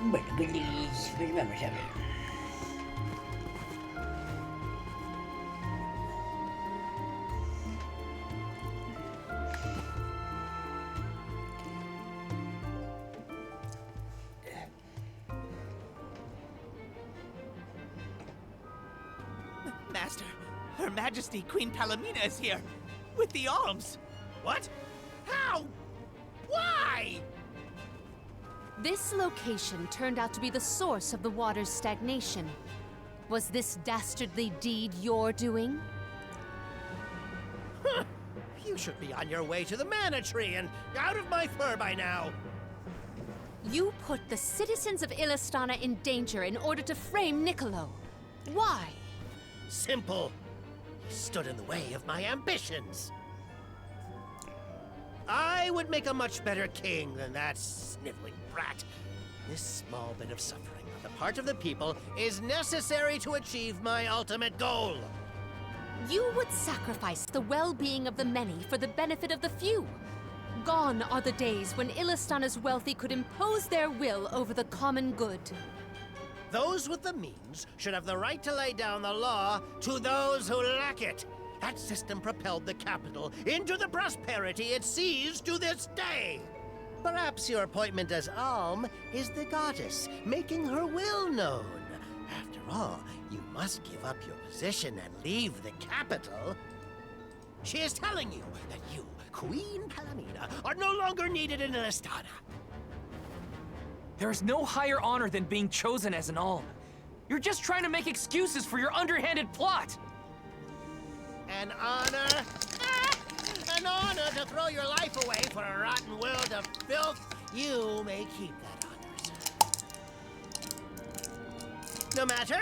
Bueno, pues vamos a ver. Master, Her Majesty Queen Palomina is here, with the alms. What? How? Why? This location turned out to be the source of the water's stagnation. Was this dastardly deed your doing? Huh. You should be on your way to the mana tree and out of my fur by now. You put the citizens of Illistana in danger in order to frame Niccolo. Why? Simple. He stood in the way of my ambitions. I would make a much better king than that sniveling brat. This small bit of suffering on the part of the people is necessary to achieve my ultimate goal. You would sacrifice the well-being of the many for the benefit of the few. Gone are the days when Illistana's wealthy could impose their will over the common good. Those with the means should have the right to lay down the law to those who lack it. That system propelled the capital into the prosperity it sees to this day. Perhaps your appointment as Alm is the goddess, making her will known. After all, you must give up your position and leave the capital. She is telling you that you, Queen Palomina, are no longer needed in Illistana. There is no higher honor than being chosen as an alm. You're just trying to make excuses for your underhanded plot. An honor? An honor to throw your life away for a rotten world of filth? You may keep that honor, sir. No matter.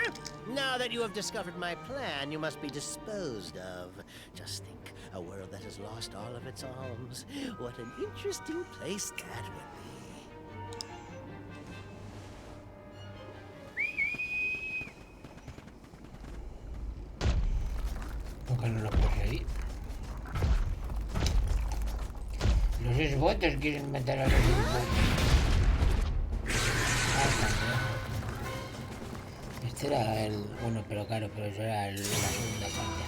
Now that you have discovered my plan, you must be disposed of. Just think, a world that has lost all of its alms. What an interesting place that would be. ¿Por qué no lo puse ahí? Los ex-votos quieren meter a los ex-votos. Este era el... Bueno, pero claro, pero eso era la segunda parte.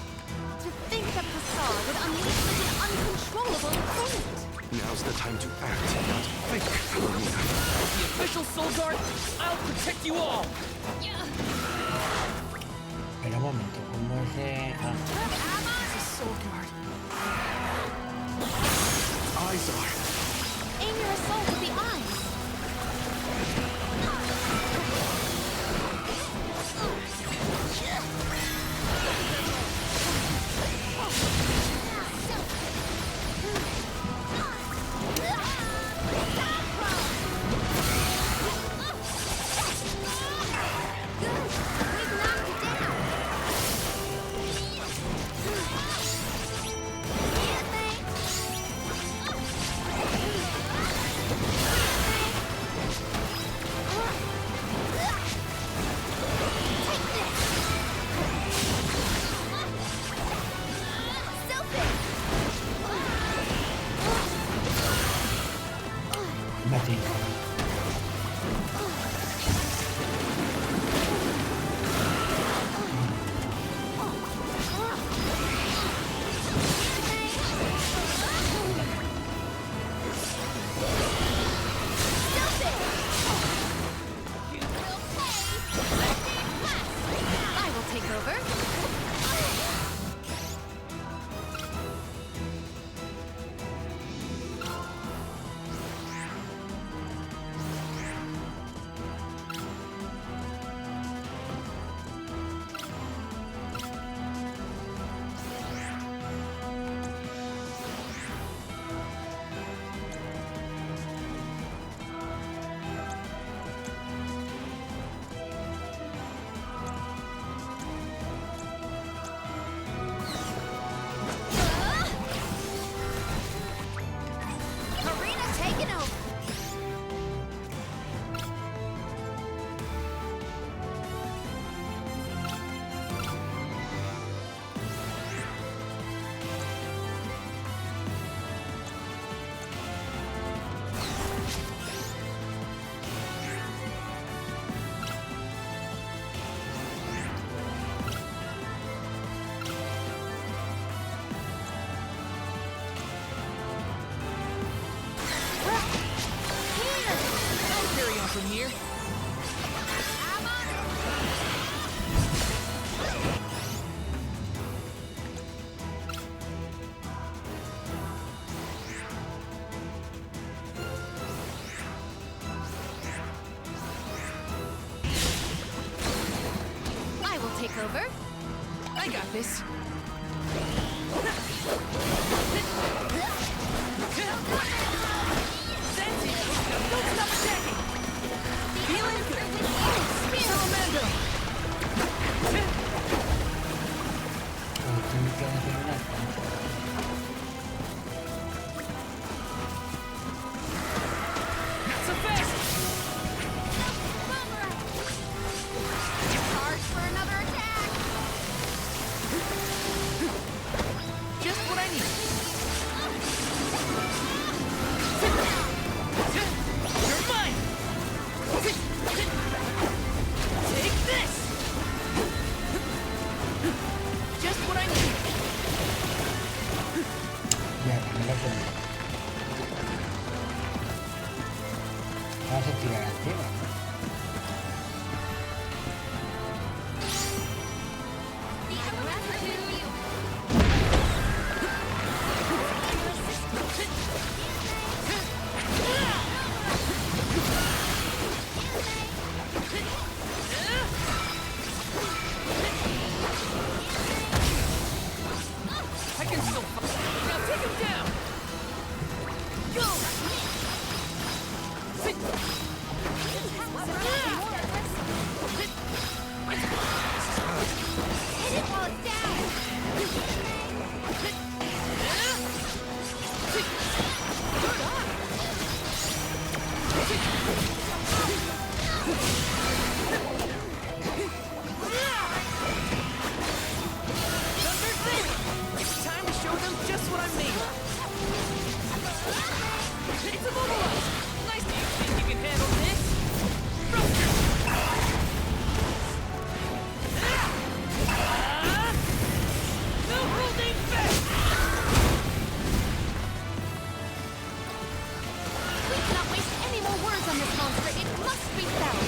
To think that Passar would unleash such an uncontrollable fate! Now's the time to act, not think, Palomina. As the official soul guard, I'll protect you all! Pero un momento, ¿cómo se...? Ah. Soul guard. Izar. Aim your assault with the eyes! over. I got this. That's it! Don't stop attacking! Feeling good! Salamander! Tengo que terminar. Not so fast! Charge for another attack. Just what I need. You're mine! Take this! Just what I need. Ya, también lo tengo. Vamos a tirar encima, ¿no? I can still fight. Now take him down! Go! Hit it while it's down. It's time to show them just what I'm made of. It's immobilized! Nice, do you think you can handle this? No holding back! We cannot waste any more words on this monster. It must be felled.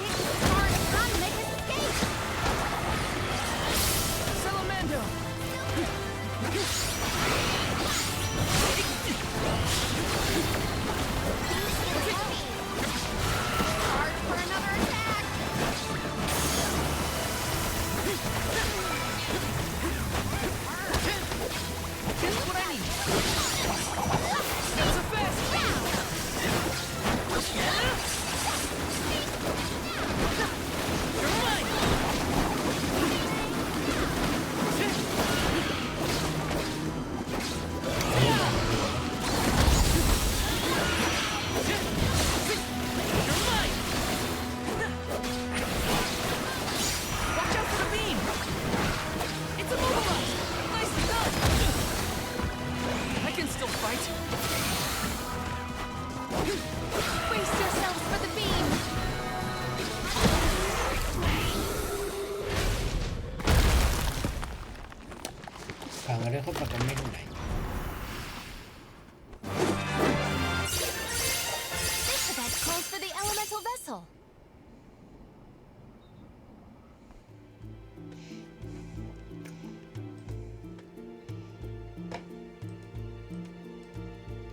It's hard to run and make escape. Salamander! Charge for another attack. Just what I need. Not so fast! You're mine! You're mine! Watch out for the beam! It's immobilized! Nicely done! I can still fight. Brace yourselves for the beam. Cangrejo para comer un año. This event calls for the elemental vessel.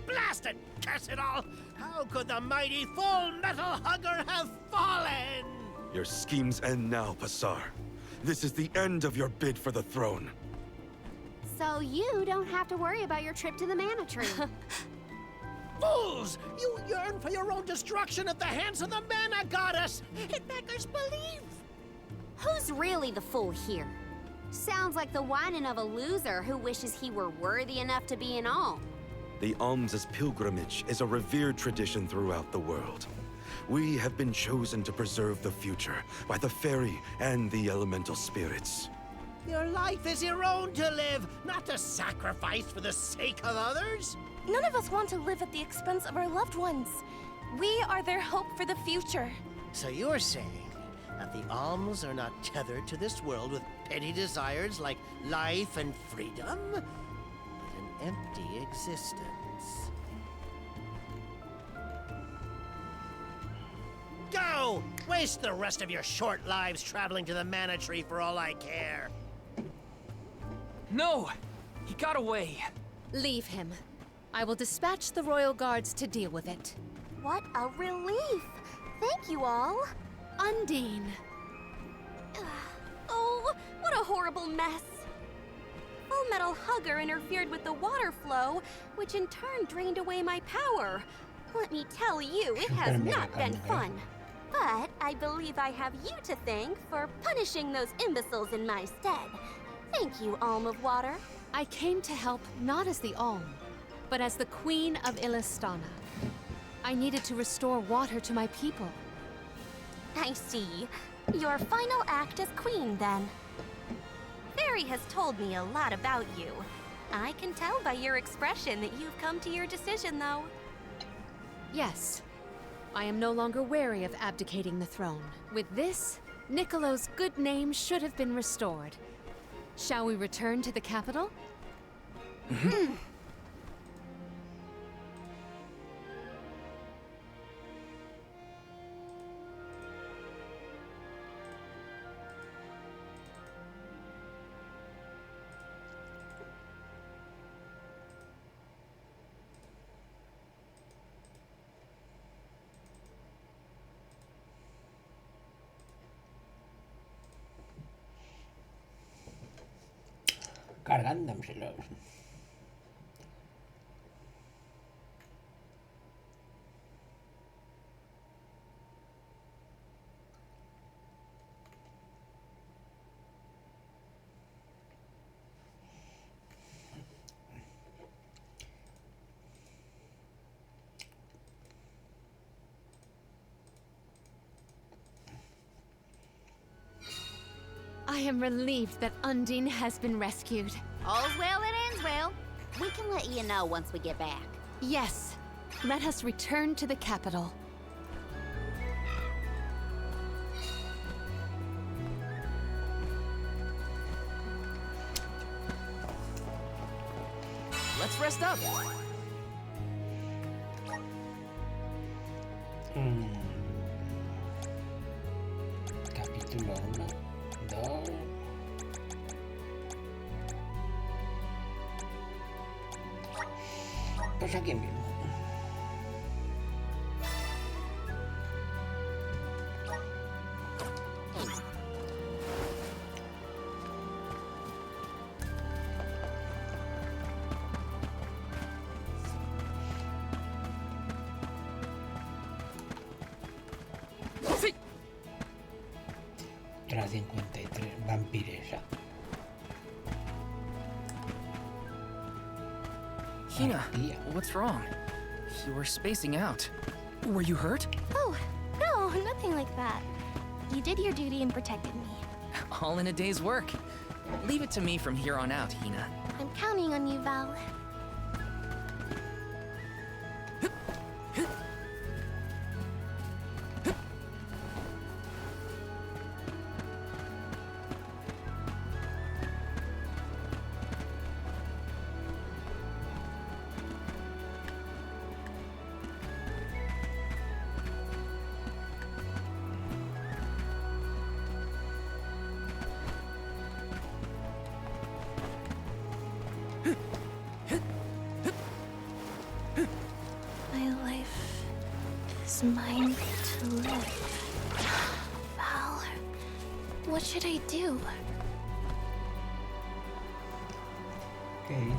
Blast it! Curse it all! How could the mighty full metal hugger have fallen? Your schemes end now, Passar. This is the end of your bid for the throne. So you don't have to worry about your trip to the mana tree. Fools! You yearn for your own destruction at the hands of the mana goddess! It beggars belief! Who's really the fool here? Sounds like the whining of a loser who wishes he were worthy enough to be in all. The alms pilgrimage is a revered tradition throughout the world. We have been chosen to preserve the future by the fairy and the elemental spirits. Your life is your own to live, not to sacrifice for the sake of others. None of us want to live at the expense of our loved ones. We are their hope for the future. So you're saying that the alms are not tethered to this world with petty desires like life and freedom, but an empty existence. Go! Waste the rest of your short lives traveling to the mana tree for all I care. No! He got away. Leave him. I will dispatch the royal guards to deal with it. What a relief! Thank you all. Undine. Oh, a horrible mess. Full Metal Hugger interfered with the water flow, which in turn drained away my power. Let me tell you, it has not been fun. But I believe I have you to thank for punishing those imbeciles in my stead. Thank you, Alm of Water. I came to help not as the Alm, but as the Queen of Illistana. I needed to restore water to my people. I see. Your final act as queen, then. Fairy has told me a lot about you. I can tell by your expression that you've come to your decision, though. Yes. I am no longer wary of abdicating the throne. With this, Niccolo's good name should have been restored. Shall we return to the capital? Cargándoselos. I am relieved that Undine has been rescued. All's well that ends well. We can let you know once we get back. Yes, let us return to the capital. Let's rest up. Capítulo 1, 2. Pues aquí mismo. Sí. Tras 53 vampiresa. Hina, Tía. what's wrong? You were spacing out. Were you hurt? Oh, no, nothing like that. You did your duty and protected me. All in a day's work. Leave it to me from here on out, Hina. I'm counting on you, Val. My life is mine to live. Val, what should I do? ¿Qué dice?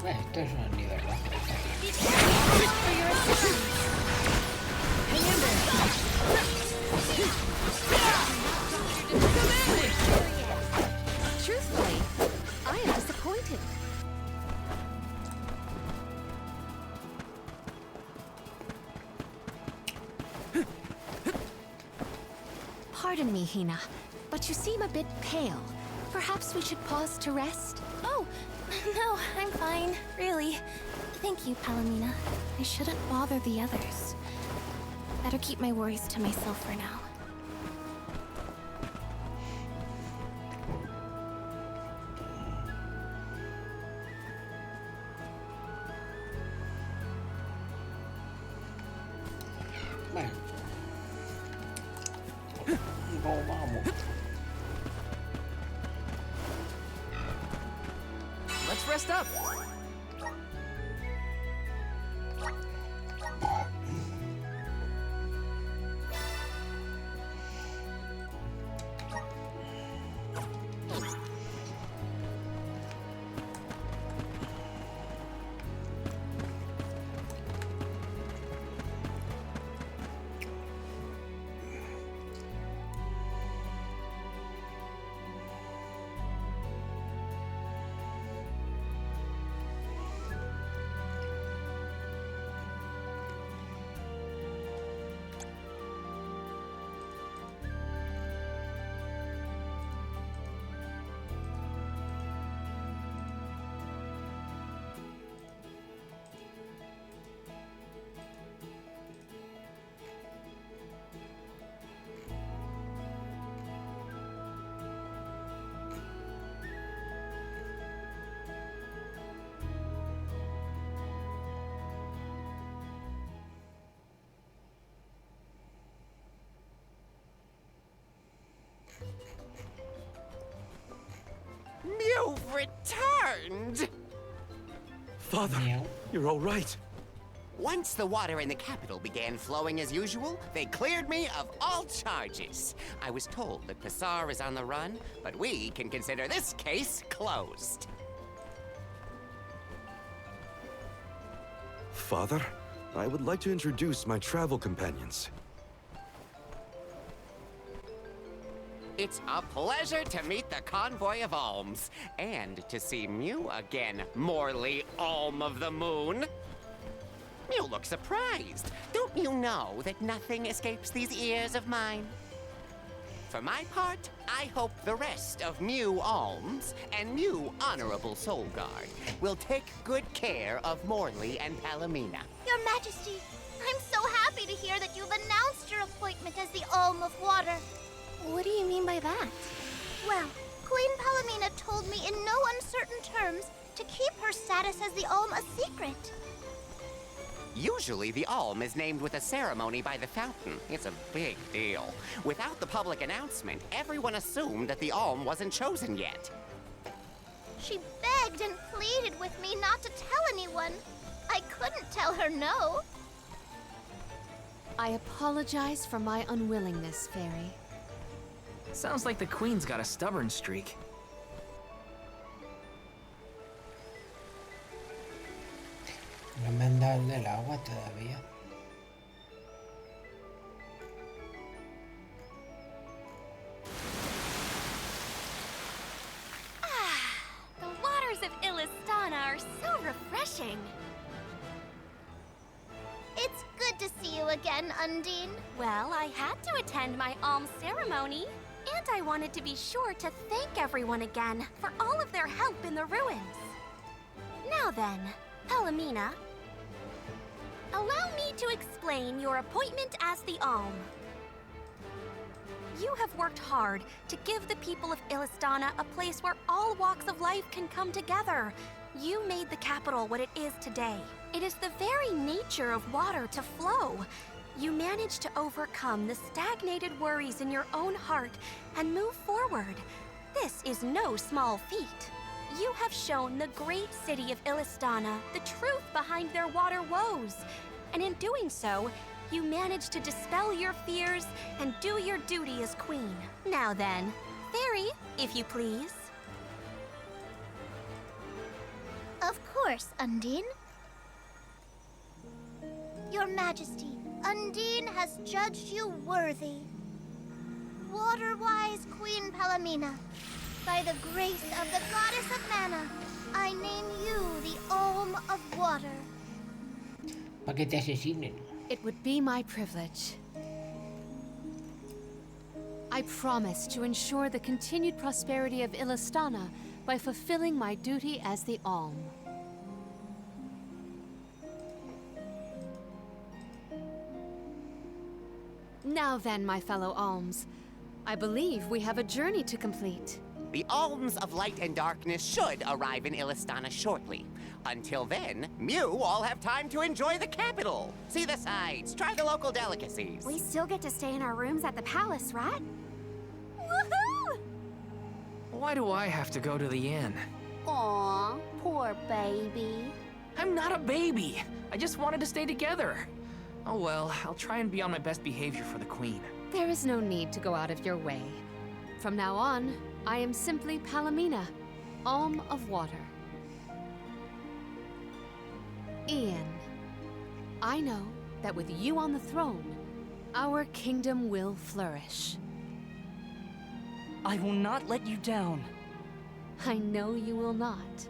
Esto es ni verdad. Truthfully, I am disappointed. Pardon me, Hina, but you seem a bit pale. Perhaps we should pause to rest? Oh, no, I'm fine, really. Thank you, Palomina. I shouldn't bother the others. Better keep my worries to myself for now. Bueno. No, vamos. Let's rest up. returned! Father, Meow. you're all right. Once the water in the capital began flowing as usual, they cleared me of all charges. I was told that Passar is on the run, but we can consider this case closed. Father, I would like to introduce my travel companions. It's a pleasure to meet the convoy of alms, and to see Mew again, Morley Alm of the Moon. Mew looks surprised. Don't you know that nothing escapes these ears of mine? For my part, I hope the rest of Mew Alms and Mew Honorable Soul Guard will take good care of Morley and Palomina. Your Majesty, I'm so happy to hear that you've announced your appointment as the Alm of Water. What do you mean by that? Well, Queen Palomina told me in no uncertain terms to keep her status as the Alm a secret. Usually, the Alm is named with a ceremony by the fountain. It's a big deal. Without the public announcement, everyone assumed that the Alm wasn't chosen yet. She begged and pleaded with me not to tell anyone. I couldn't tell her no. I apologize for my unwillingness, Fairy. Sounds like the Queen's got a stubborn streak. No me han dado el del agua todavía. The waters of Illistana are so refreshing. It's good to see you again, Undine. Well, I had to attend my alms ceremony, and I wanted to be sure to thank everyone again for all of their help in the ruins. Now then, Palomina, allow me to explain your appointment as the Alm. You have worked hard to give the people of Illistana a place where all walks of life can come together. You made the capital what it is today. It is the very nature of water to flow. You managed to overcome the stagnated worries in your own heart and move forward. This is no small feat. You have shown the great city of Illistana the truth behind their water woes. And in doing so, you managed to dispel your fears and do your duty as queen. Now then, Fairy, if you please. Of course, Undine. Your Majesty, Undine has judged you worthy. Water-wise Queen Palomina, by the grace of the Goddess of Mana, I name you the Alm of Water. Para que te asesinen. It would be my privilege. I promise to ensure the continued prosperity of Illistana by fulfilling my duty as the Alm. Now then, my fellow Alms, I believe we have a journey to complete. The Alms of Light and Darkness should arrive in Illistana shortly. Until then, Mew all have time to enjoy the capital. See the sights, try the local delicacies. We still get to stay in our rooms at the palace, right? Woohoo! Why do I have to go to the inn? Aw, poor baby. I'm not a baby. I just wanted to stay together. Oh well, I'll try and be on my best behavior for the Queen. There is no need to go out of your way. From now on, I am simply Palomina, Alm of Water. Ian, I know that with you on the throne, our kingdom will flourish. I will not let you down. I know you will not.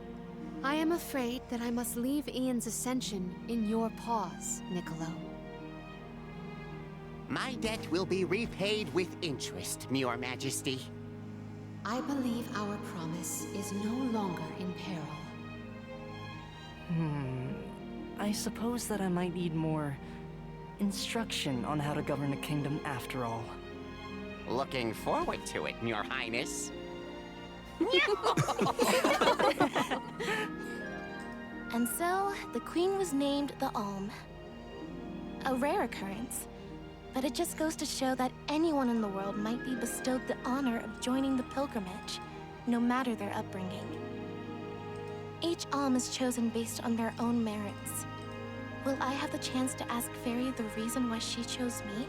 I am afraid that I must leave Ian's ascension in your paws, Niccolo. My debt will be repaid with interest, Your Majesty. I believe our promise is no longer in peril. I suppose that I might need more instruction on how to govern a kingdom after all. Looking forward to it, Your Highness. And so, the Queen was named the Alm. A rare occurrence, but it just goes to show that anyone in the world might be bestowed the honor of joining the pilgrimage, no matter their upbringing. Each alm is chosen based on their own merits. Will I have the chance to ask Fairy the reason why she chose me?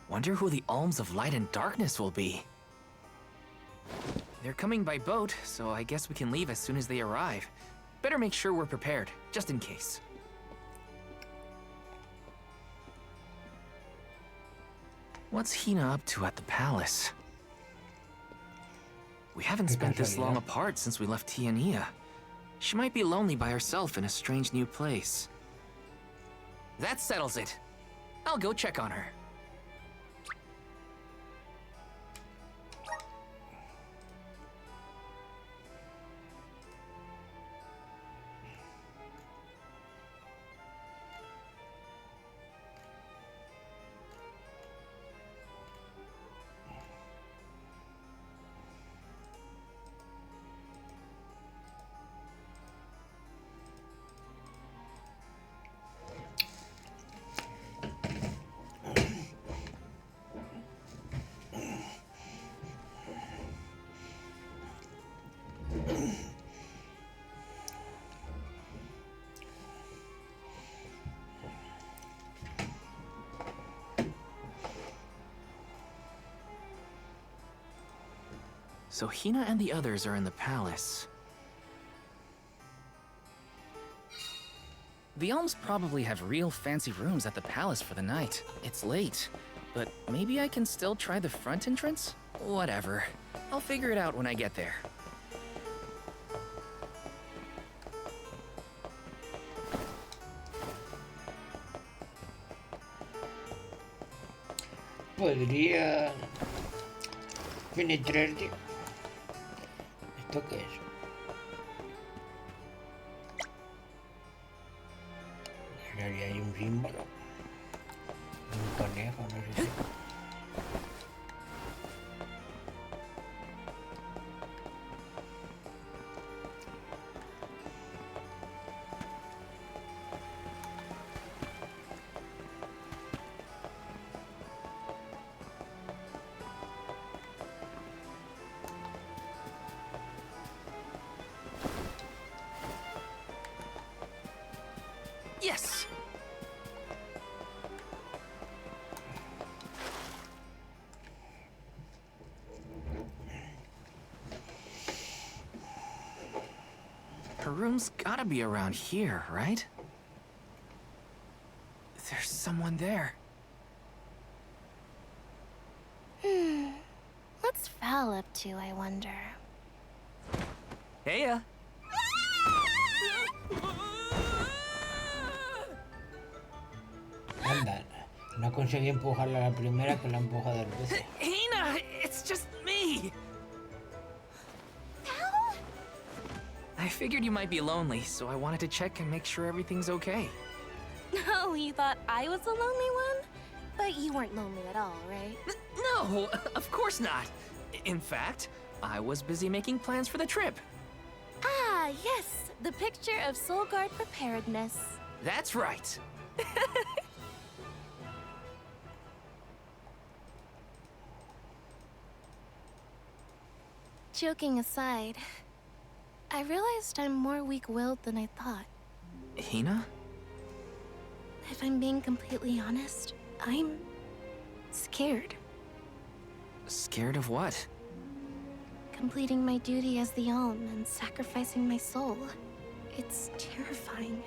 Wonder who the Alms of Light and Darkness will be. They're coming by boat, so I guess we can leave as soon as they arrive. Better make sure we're prepared, just in case. What's Hina up to at the palace? We haven't spent this long apart since we left Tiania. She might be lonely by herself in a strange new place. That settles it. I'll go check on her. So Hina and the others are in the palace. The Alms probably have real fancy rooms at the palace for the night. It's late, but maybe I can still try the front entrance? Whatever. I'll figure it out when I get there. Podría penetrarte. ¿Esto qué es? Ahí hay un símbolo. Un conejo, no sé si. Yes! Her room's gotta be around here, right? There's someone there. What's Val up to, I wonder? Heya! Anda, no conseguí empujarla a la primera que la empuja dos veces. Hina, it's just me! I figured you might be lonely, so I wanted to check and make sure everything's okay. Oh, you thought I was the lonely one? But you weren't lonely at all, right? No, of course not. In fact, I was busy making plans for the trip. Ah, yes, the picture of Soul Guard preparedness. That's right. Joking aside, I realized I'm more weak-willed than I thought. Hina? If I'm being completely honest, I'm scared. Scared of what? Completing my duty as the Alm and sacrificing my soul. It's terrifying.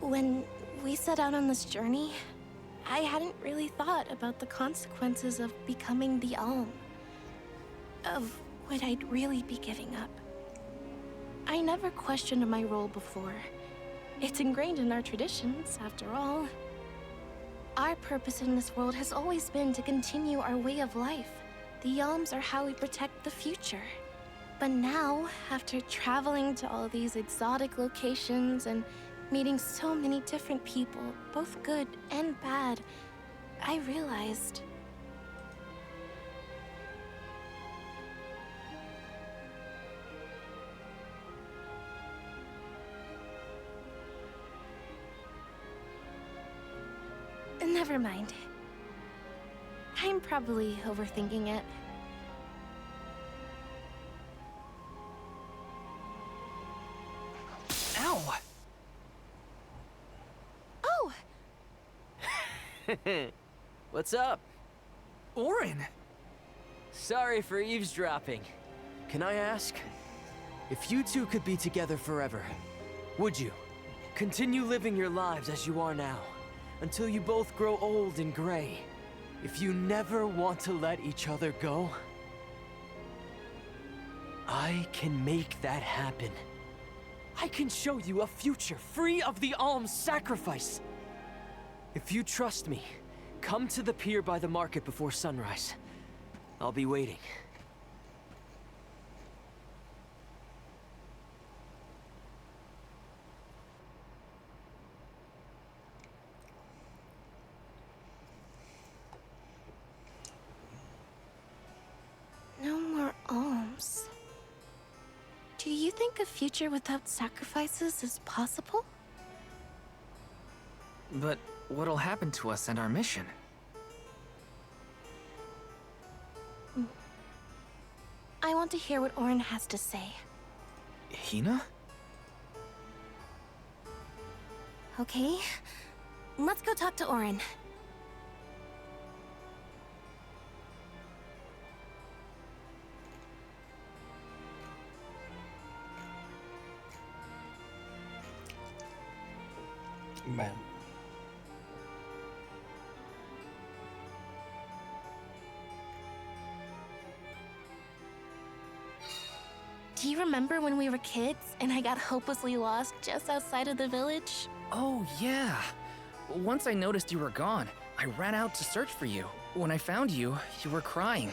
When we set out on this journey, I hadn't really thought about the consequences of becoming the Alm. Of what I'd really be giving up. I never questioned my role before. It's ingrained in our traditions, after all. Our purpose in this world has always been to continue our way of life. The Alms are how we protect the future. But now, after traveling to all these exotic locations and meeting so many different people, both good and bad, I realized... Never mind. I'm probably overthinking it. Ow! Oh! What's up? Orin! Sorry for eavesdropping. Can I ask? If you two could be together forever, would you? Continue living your lives as you are now, until you both grow old and gray. If you never want to let each other go, I can make that happen. I can show you a future free of the alms sacrifice. If you trust me, come to the pier by the market before sunrise. I'll be waiting. No more alms. Do you think a future without sacrifices is possible? But what'll happen to us and our mission? I want to hear what Orin has to say. Hina? Okay, let's go talk to Orin. Vale. Do you remember when we were kids and I got hopelessly lost just outside of the village? Oh, yeah. Once I noticed you were gone, I ran out to search for you. When I found you, you were crying,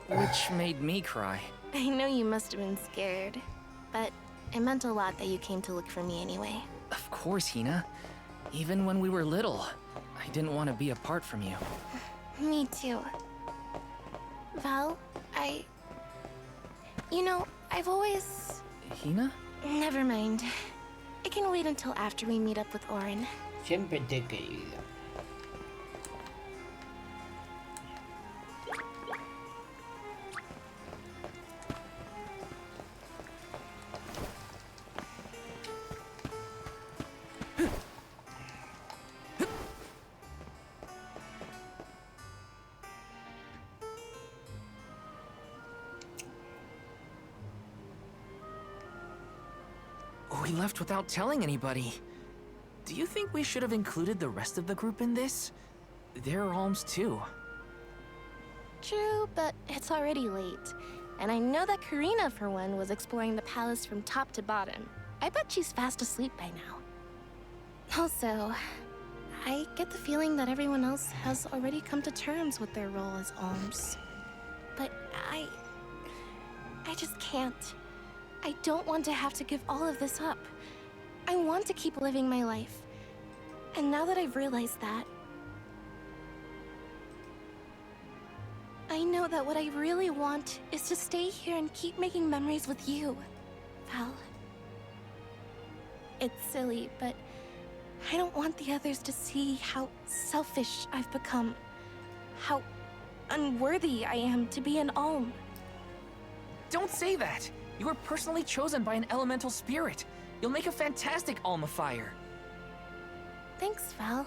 which made me cry. I know you must have been scared, but it meant a lot that you came to look for me anyway. Of course, Hina. Even when we were little, I didn't want to be apart from you. Me too. Val, You know, I've always... Hina? Never mind. I can wait until after we meet up with Orin. Siempre te he querido. We left without telling anybody. Do you think we should have included the rest of the group in this? They're alms too. True, but it's already late. And I know that Karina, for one, was exploring the palace from top to bottom. I bet she's fast asleep by now. Also, I get the feeling that everyone else has already come to terms with their role as alms. But I just can't. I don't want to have to give all of this up. I want to keep living my life. And now that I've realized that, I know that what I really want is to stay here and keep making memories with you, Val. It's silly, but I don't want the others to see how selfish I've become. How unworthy I am to be an alm. Don't say that! You were personally chosen by an elemental spirit. You'll make a fantastic Alma Fire. Thanks, Val.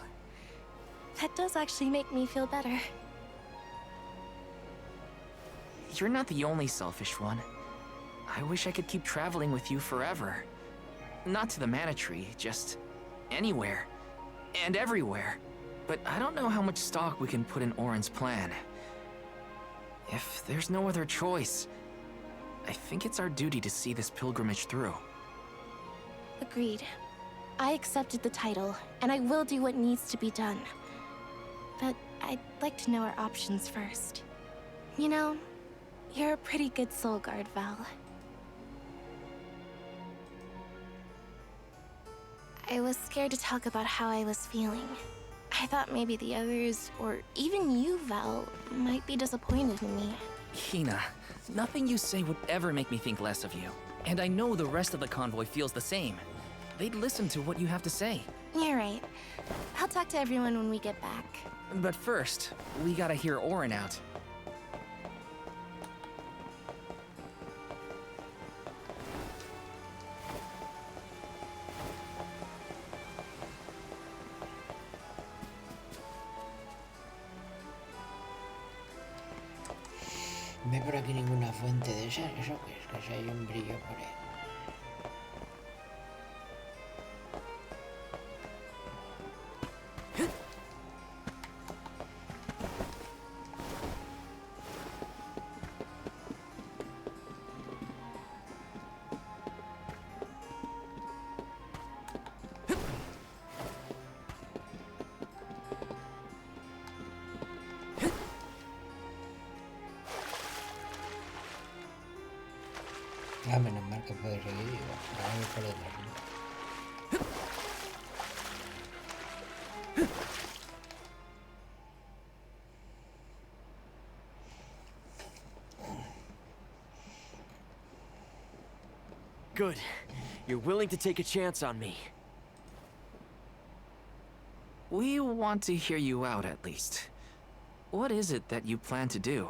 That does actually make me feel better. You're not the only selfish one. I wish I could keep traveling with you forever. Not to the Mana Tree, just anywhere. And everywhere. But I don't know how much stock we can put in Orin's plan. If there's no other choice, I think it's our duty to see this pilgrimage through. Agreed. I accepted the title, and I will do what needs to be done. But I'd like to know our options first. You know, you're a pretty good soul guard, Val. I was scared to talk about how I was feeling. I thought maybe the others, or even you, Val, might be disappointed in me. Hina, nothing you say would ever make me think less of you. And I know the rest of the convoy feels the same. They'd listen to what you have to say. You're right. I'll talk to everyone when we get back. But first, we gotta hear Orin out. No hay por aquí ninguna fuente de esas. ¿Eso qué es? Que si hay un brillo por ahí. Ah, menos mal que puedo seguir y vamos por detrás, Good. You're willing to take a chance on me. We want to hear you out, at least. What is it that you plan to do?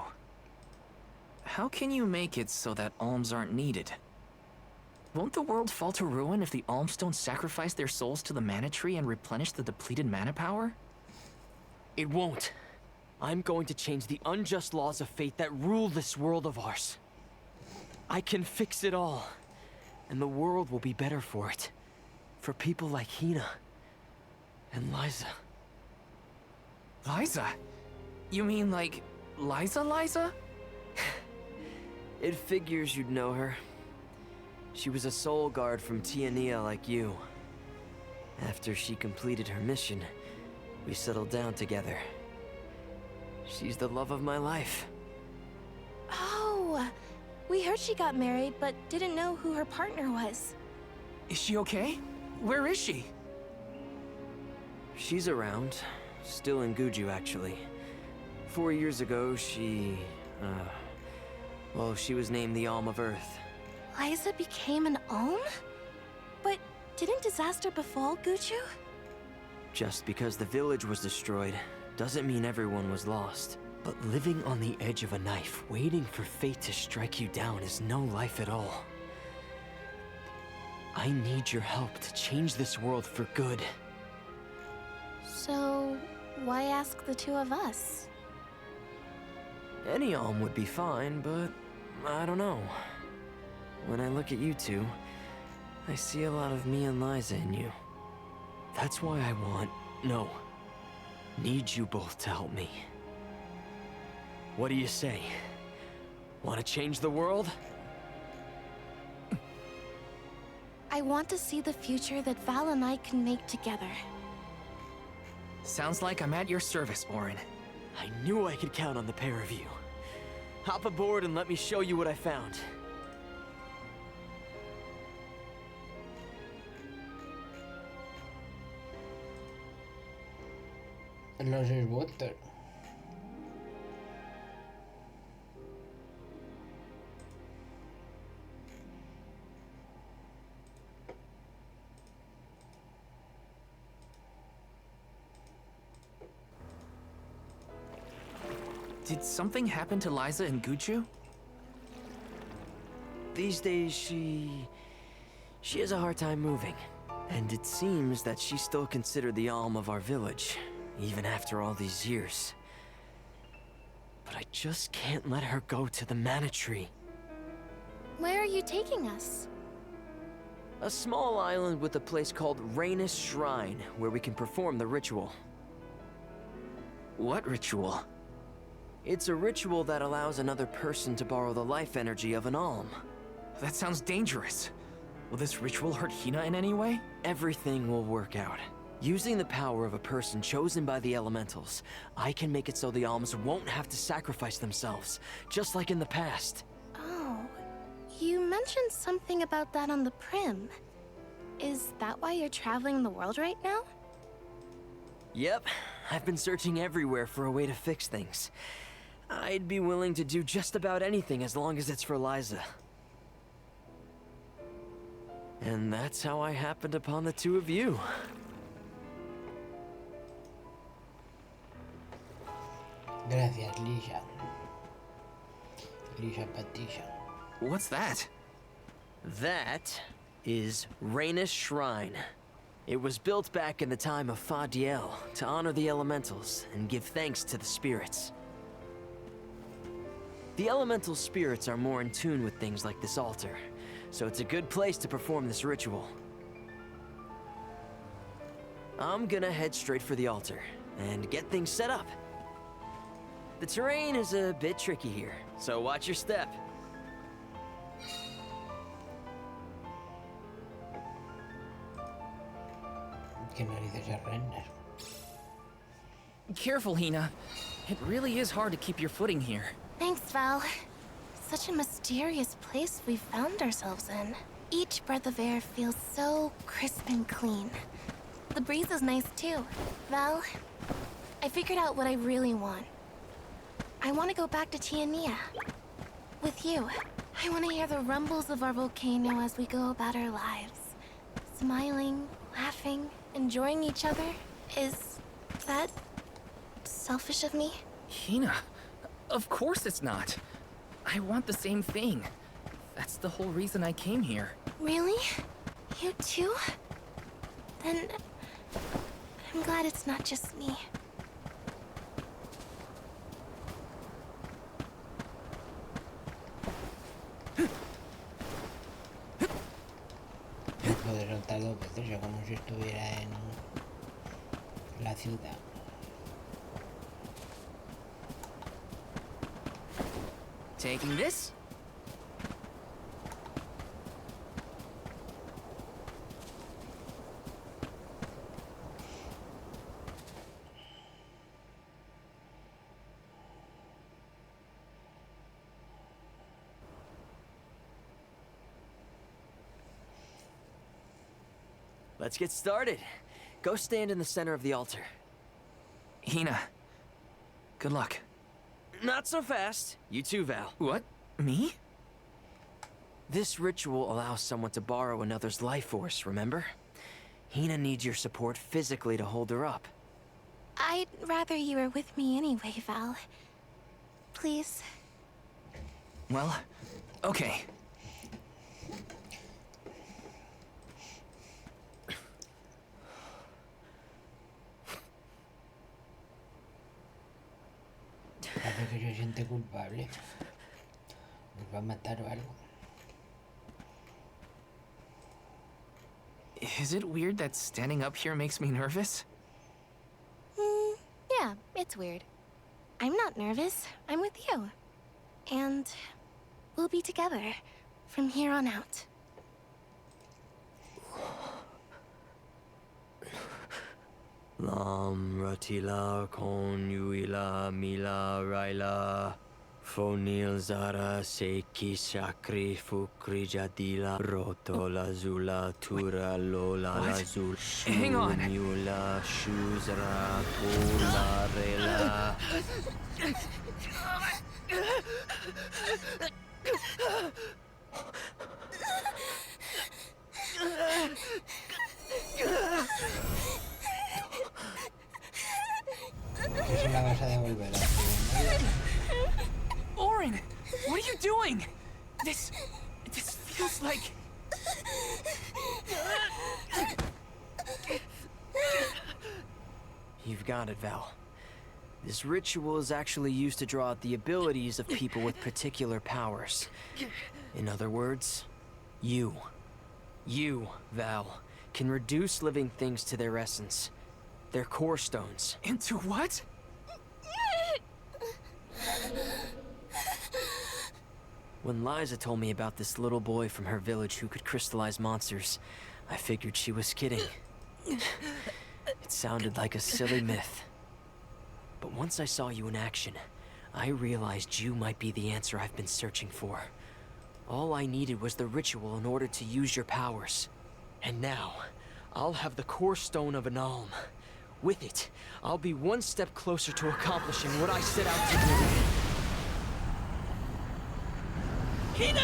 How can you make it so that alms aren't needed? Won't the world fall to ruin if the alms don't sacrifice their souls to the mana tree and replenish the depleted mana power? It won't. I'm going to change the unjust laws of fate that rule this world of ours. I can fix it all, and the world will be better for it. For people like Hina and Liza. Liza? You mean like Liza? It figures you'd know her. She was a soul guard from Tiania like you. After she completed her mission, we settled down together. She's the love of my life. Oh, we heard she got married, but didn't know who her partner was. Is she okay? Where is she? She's around. Still in Guju, actually. 4 years ago, well, she was named the Alm of Earth. Liza became an Alm? But didn't disaster befall Guju? Just because the village was destroyed doesn't mean everyone was lost. But living on the edge of a knife, waiting for fate to strike you down is no life at all. I need your help to change this world for good. So, why ask the two of us? Any Alm would be fine, but I don't know. When I look at you two, I see a lot of me and Liza in you. That's why I need you both to help me. What do you say? Want to change the world? I want to see the future that Val and I can make together. Sounds like I'm at your service, Orin. I knew I could count on the pair of you. Hop aboard and let me show you what I found. Los esbotos. Did something happen to Liza and Guju? These days, she has a hard time moving. And it seems that she's still considered the Alm of our village, even after all these years. But I just can't let her go to the mana tree. Where are you taking us? A small island with a place called Ruinas Shrine, where we can perform the ritual. What ritual? It's a ritual that allows another person to borrow the life energy of an alm. That sounds dangerous. Will this ritual hurt Hina in any way? Everything will work out. Using the power of a person chosen by the elementals, I can make it so the alms won't have to sacrifice themselves, just like in the past. Oh, you mentioned something about that on the Prim. Is that why you're traveling the world right now? Yep, I've been searching everywhere for a way to fix things. I'd be willing to do just about anything as long as it's for Liza. And that's how I happened upon the two of you. Gracias, Lisa. Lisa Patricia. What's that? That is Ruinas Shrine. It was built back in the time of Fadiel to honor the elementals and give thanks to the spirits. The elemental spirits are more in tune with things like this altar, so it's a good place to perform this ritual. I'm gonna head straight for the altar and get things set up. The terrain is a bit tricky here, so watch your step. ¿Qué narices es Renner? Careful, Hina. It really is hard to keep your footing here. Thanks, Val. Such a mysterious place we've found ourselves in. Each breath of air feels so crisp and clean. The breeze is nice too. Val, I figured out what I really want. I want to go back to Tiania. With you. I want to hear the rumbles of our volcano as we go about our lives. Smiling, laughing, enjoying each other. Is that selfish of me? Hina, of course it's not. I want the same thing. That's the whole reason I came here. Really? You too? Then I'm glad it's not just me. Lo derrota dos veces, yo como si estuviera en la ciudad. Taking this? Let's get started. Go stand in the center of the altar. Hina, good luck. Not so fast. You too, Val. What? Me? This ritual allows someone to borrow another's life force, remember? Hina needs your support physically to hold her up. I'd rather you were with me anyway, Val. Please. Well, okay. Parece que se siente culpable. Nos va a matar o algo. Is it weird that standing up here makes me nervous? Yeah, it's weird. I'm not nervous. I'm with you. And we'll be together from here on out. Lam ratila kon yuila mila raila fonil zara seki shakri fukri jadila roto la zula tura lola la zul Hang on. mula shuzra pula rela. Que se la vas a devolver. Orin, what are you doing? This feels like... You've got it, Val. This ritual is actually used to draw out the abilities of people with particular powers. In other words, you, Val, can reduce living things to their essence, their core stones. Into what? When Liza told me about this little boy from her village who could crystallize monsters, I figured she was kidding. It sounded like a silly myth. But once I saw you in action, I realized you might be the answer I've been searching for. All I needed was the ritual in order to use your powers. And now, I'll have the core stone of an alm, With it, I'll be one step closer to accomplishing what I set out to do. Hina!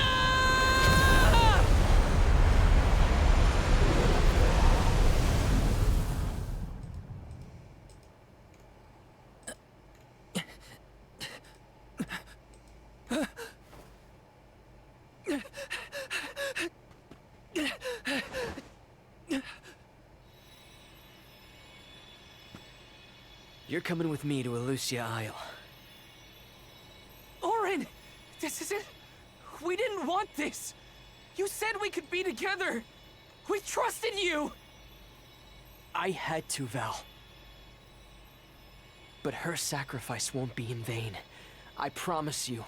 You're coming with me to Elusia Isle. Orin! This isn't... We didn't want this! You said we could be together! We trusted you! I had to, Val. But her sacrifice won't be in vain. I promise you.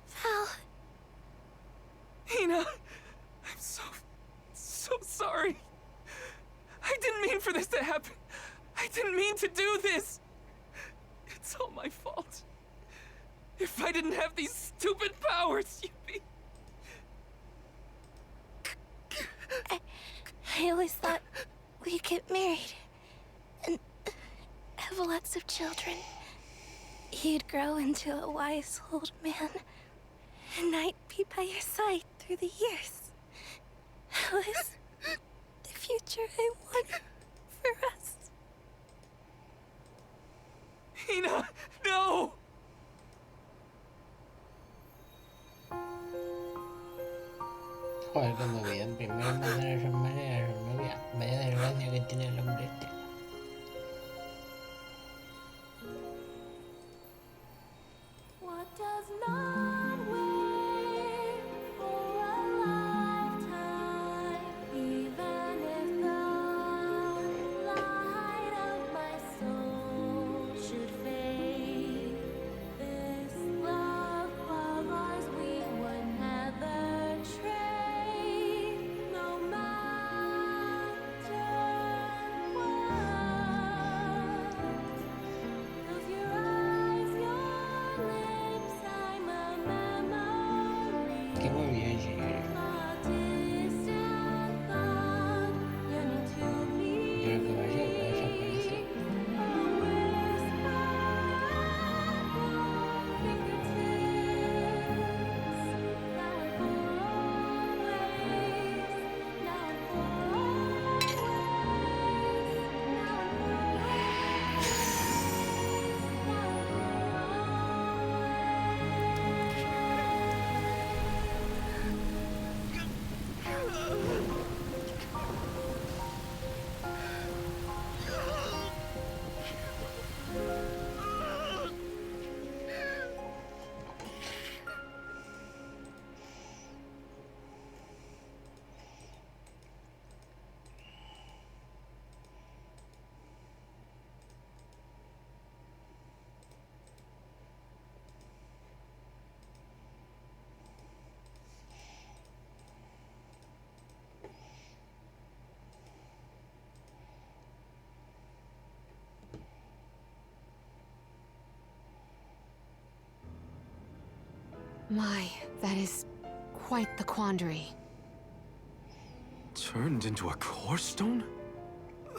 Val. Hina, I'm so sorry. I didn't mean for this to happen. I didn't mean to do this. It's all my fault. If I didn't have these stupid powers, you'd be... I always thought we'd get married and have lots of children. You'd grow into a wise old man, and I'd be by your side through the years. That was the future I wanted for us. Hina, no! Joder, como bien, primero mandar a su hermana y a su novia. Vaya desgracia que tiene el hombre este. What does not wait for a lifetime, even if the light of my soul should fade. This love of ours we would never trade, no matter what. Close your eyes, your lips, I'm a memory. Que muy bien, señores. A distant thought yearning to be. Yo lo que va a hacer es desaparecer. My, that is quite the quandary. Turned into a core stone?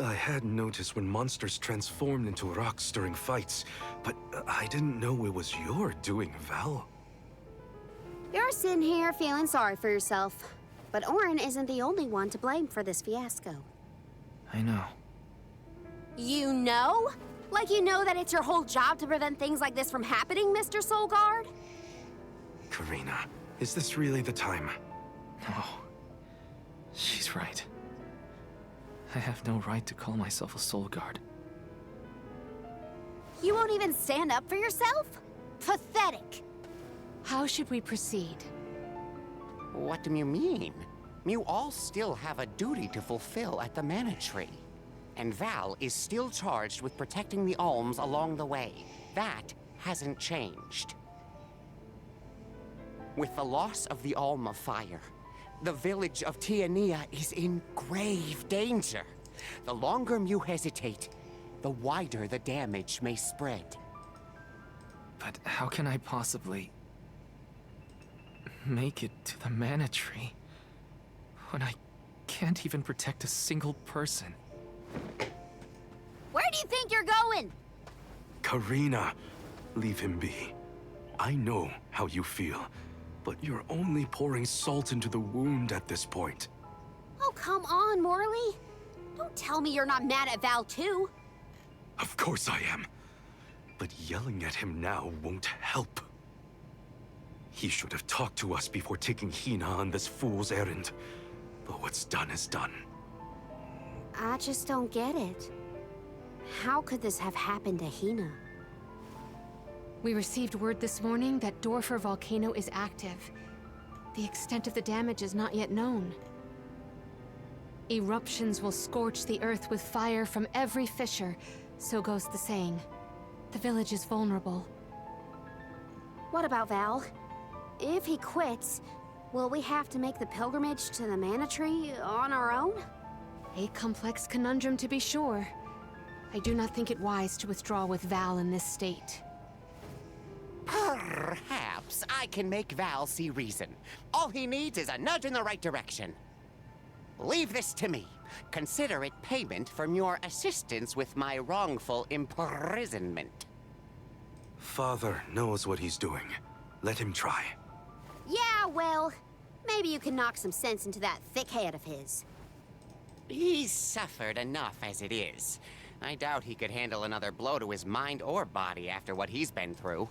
I had noticed when monsters transformed into rocks during fights, but I didn't know it was your doing, Val. You're sitting here feeling sorry for yourself. But Orin isn't the only one to blame for this fiasco. I know. You know? Like you know that it's your whole job to prevent things like this from happening, Mr. Soulguard? Karina, is this really the time? No. She's right. I have no right to call myself a soul guard. You won't even stand up for yourself? Pathetic. How should we proceed? What do you mean? You all still have a duty to fulfill at the Mana Tree. And Val is still charged with protecting the Alms along the way. That hasn't changed. With the loss of the Alm of Fire, the village of Tiania is in grave danger. The longer you hesitate, the wider the damage may spread. But how can I possibly... make it to the Mana Tree? when I can't even protect a single person? Where do you think you're going? Karina, leave him be. I know how you feel, but you're only pouring salt into the wound at this point. Oh, come on, Morley. Don't tell me you're not mad at Val, too. Of course I am. But yelling at him now won't help. He should have talked to us before taking Hina on this fool's errand. But what's done is done. I just don't get it. How could this have happened to Hina? We received word this morning that Dorfer volcano is active. The extent of the damage is not yet known. Eruptions will scorch the earth with fire from every fissure, so goes the saying. The village is vulnerable. What about Val? If he quits, will we have to make the pilgrimage to the Mana Tree on our own? A complex conundrum to be sure. I do not think it wise to withdraw with Val in this state. Perhaps I can make Val see reason. All he needs is a nudge in the right direction. Leave this to me. Consider it payment from your assistance with my wrongful imprisonment. Father knows what he's doing. Let him try. Yeah, well, maybe you can knock some sense into that thick head of his. He's suffered enough as it is. I doubt he could handle another blow to his mind or body after what he's been through.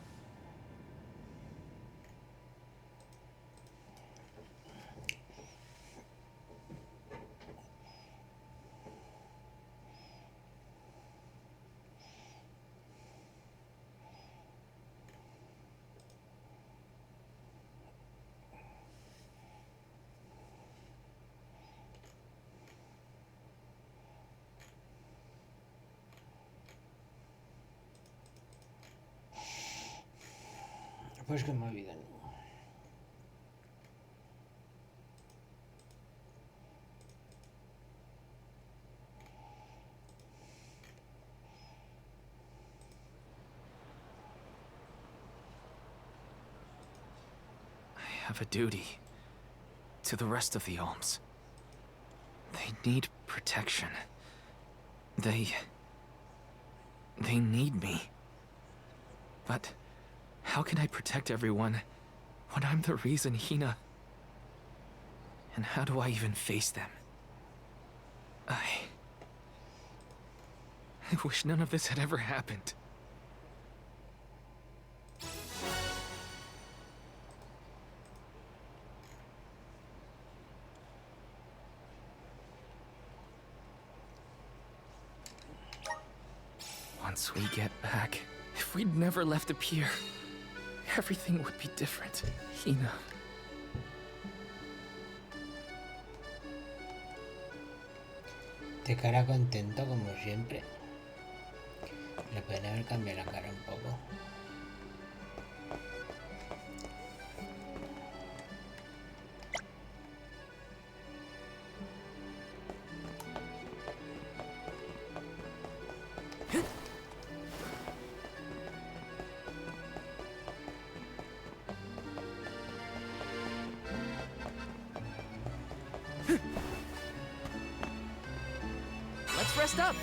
Pues que me olvidan. I have a duty to the rest of the Alms. They need protection. They need me. But how can I protect everyone when I'm the reason Hina... And how do I even face them? I wish none of this had ever happened. Once we get back, if we'd never left the pier, everything would be different, Hina. De cara contento como siempre. Le pueden haber cambiado la cara un poco. Let's rest up.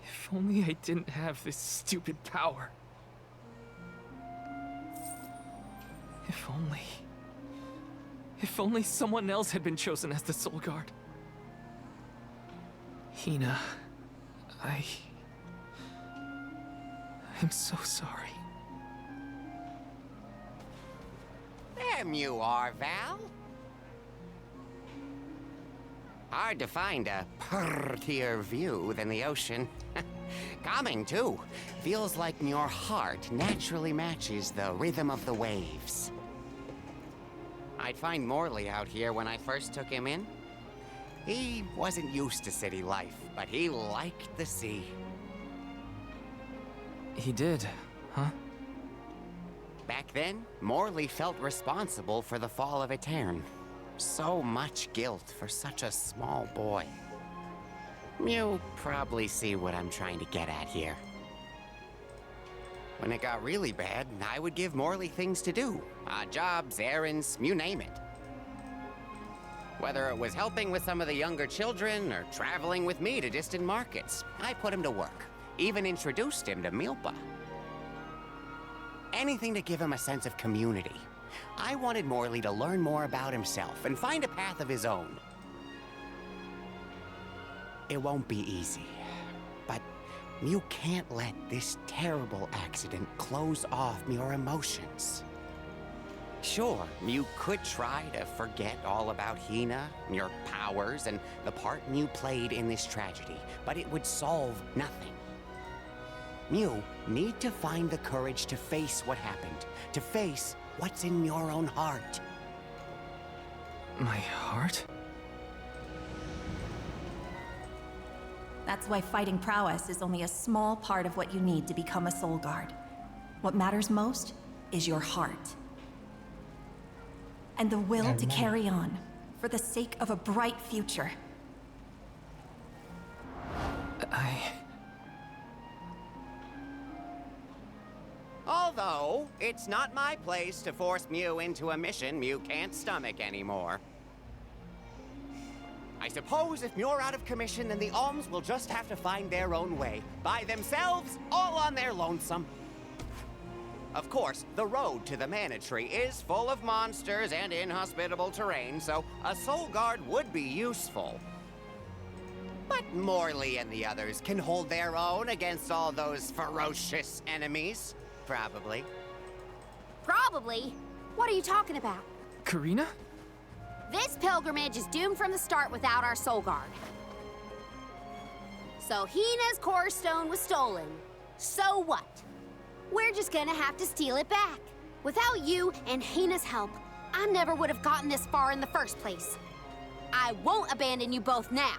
If only I didn't have this stupid power. If only... If only someone else had been chosen as the Soul Guard. Hina, I'm so sorry. There you are, Val. Hard to find a prettier view than the ocean. Calming, too. Feels like your heart naturally matches the rhythm of the waves. I'd find Morley out here when I first took him in. He wasn't used to city life, but he liked the sea. He did, huh? Back then, Morley felt responsible for the fall of Etern. So much guilt for such a small boy. You probably see what I'm trying to get at here. When it got really bad, I would give Morley things to do. Jobs, errands, you name it. Whether it was helping with some of the younger children or traveling with me to distant markets, I put him to work. Even introduced him to Milpa. Anything to give him a sense of community. I wanted Morley to learn more about himself and find a path of his own. It won't be easy, but you can't let this terrible accident close off your emotions. Sure, you could try to forget all about Hina, your powers, and the part you played in this tragedy, but it would solve nothing. You need to find the courage to face what happened, to face what's in your own heart. My heart? That's why fighting prowess is only a small part of what you need to become a Soul Guard. What matters most is your heart. And the will to carry on, for the sake of a bright future. Although, it's not my place to force Mew into a mission Mew can't stomach anymore. I suppose if Muir out of commission, then the Alms will just have to find their own way. By themselves, all on their lonesome. Of course, the road to the Mana Tree is full of monsters and inhospitable terrain, so a Soul Guard would be useful. But Morley and the others can hold their own against all those ferocious enemies. Probably. Probably? What are you talking about? Karina? This pilgrimage is doomed from the start without our Soul Guard. So Hina's core stone was stolen. So what? We're just gonna have to steal it back. Without you and Hina's help, I never would have gotten this far in the first place. I won't abandon you both now.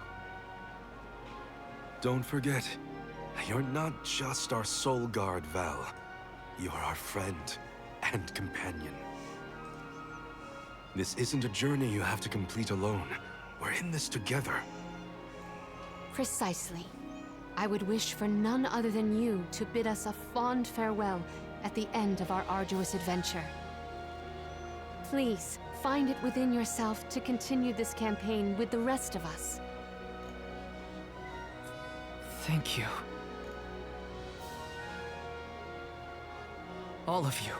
Don't forget, you're not just our Soul Guard, Val. You're our friend and companion. This isn't a journey you have to complete alone. We're in this together. Precisely. I would wish for none other than you to bid us a fond farewell at the end of our arduous adventure. Please, find it within yourself to continue this campaign with the rest of us. Thank you. All of you.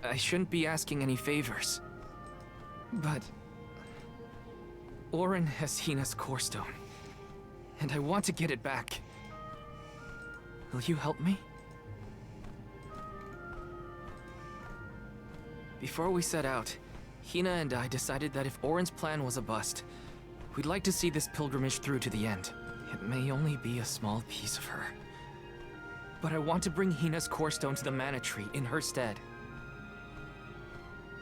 I shouldn't be asking any favors. But... Orin has Hina's core stone, and I want to get it back. Will you help me? Before we set out, Hina and I decided that if Orin's plan was a bust, we'd like to see this pilgrimage through to the end. It may only be a small piece of her, but I want to bring Hina's core stone to the Mana Tree in her stead.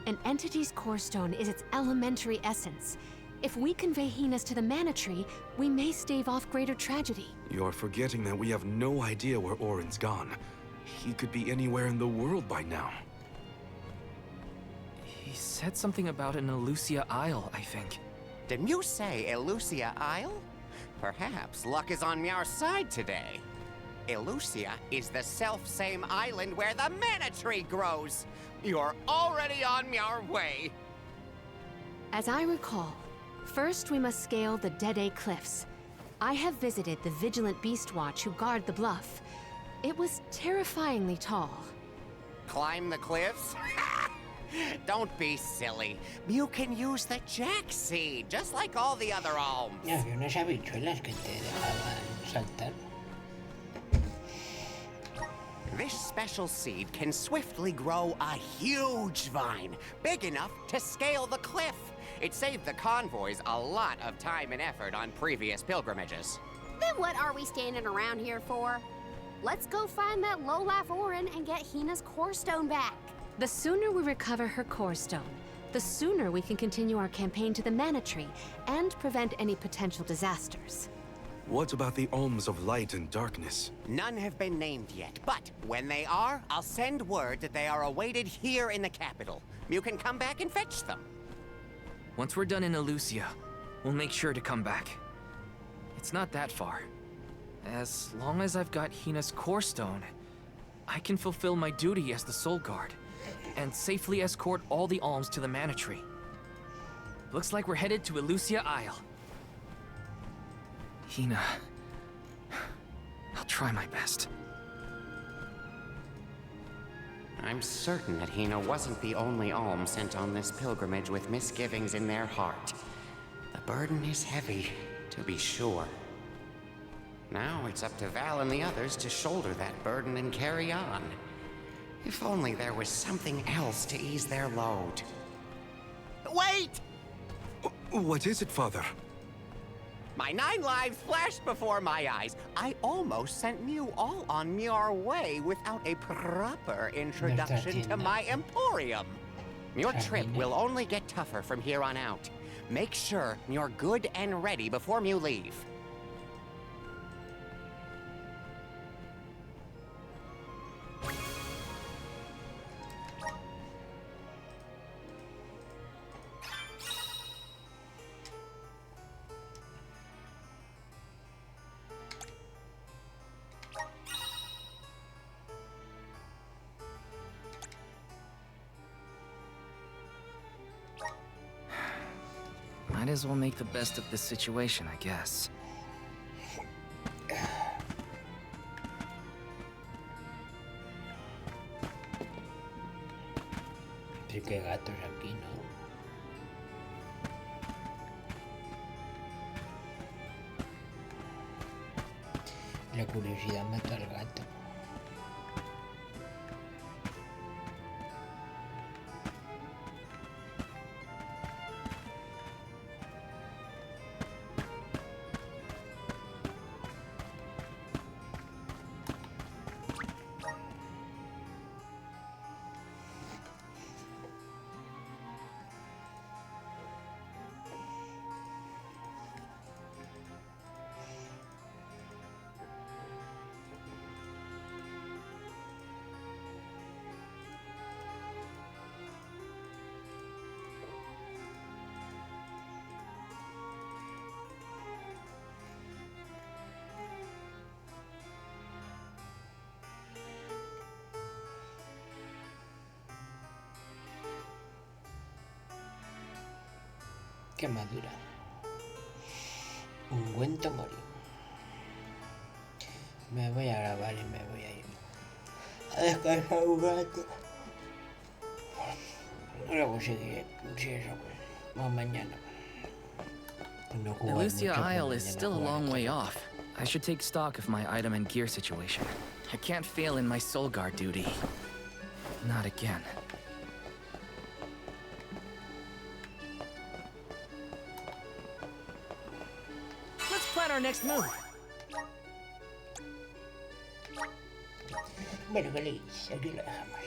An entity's core stone is its elementary essence. If we convey Hina's to the Mana Tree, we may stave off greater tragedy. You're forgetting that we have no idea where Orin's gone. He could be anywhere in the world by now. He said something about an Elusia Isle, I think. Didn't you say Elusia Isle? Perhaps luck is on our side today. Elusia is the self-same island where the Mana Tree grows. You're already on your way. As I recall, first we must scale the Dede Cliffs. I have visited the Vigilant Beast Watch who guard the bluff. It was terrifyingly tall. Climb the cliffs? Don't be silly. You can use the Jack Seed, just like all the other alms. Ya, había unas habichuelas que te dejaban saltar. This special seed can swiftly grow a huge vine, big enough to scale the cliff. It saved the convoys a lot of time and effort on previous pilgrimages. Then what are we standing around here for? Let's go find that lowlife Orin and get Hina's core stone back. The sooner we recover her core stone, the sooner we can continue our campaign to the Mana Tree and prevent any potential disasters. What about the alms of light and darkness? None have been named yet, but when they are, I'll send word that they are awaited here in the capital. You can come back and fetch them. Once we're done in Elusia, we'll make sure to come back. It's not that far. As long as I've got Hina's core stone, I can fulfill my duty as the Soul Guard and safely escort all the alms to the Mana Tree. Looks like we're headed to Elusia Isle. Hina, I'll try my best. I'm certain that Hina wasn't the only alm sent on this pilgrimage with misgivings in their heart. The burden is heavy, to be sure. Now it's up to Val and the others to shoulder that burden and carry on. If only there was something else to ease their load. Wait! What is it, Father? My 9 lives flashed before my eyes. I almost sent you all on your way without a proper introduction to my emporium. Your trip will only get tougher from here on out. Make sure you're good and ready before you leave. Might as well make the best of this situation, I guess. Sí que hay gatos aquí, ¿no? La curiosidad mata al gato. Quemadura. Ungüento morir. Me voy a grabar y me voy a ir a descansar un rato. Luego seguiré, si eso, más mañana. Cuando The jugar Lucia mucho Isle con is el still a jugar long esta way cosa. off. I should take stock of my item and gear situation. I can't fail in my soul guard duty. Not again. Let's plan our next move. Bueno, feliz, aquí lo dejamos.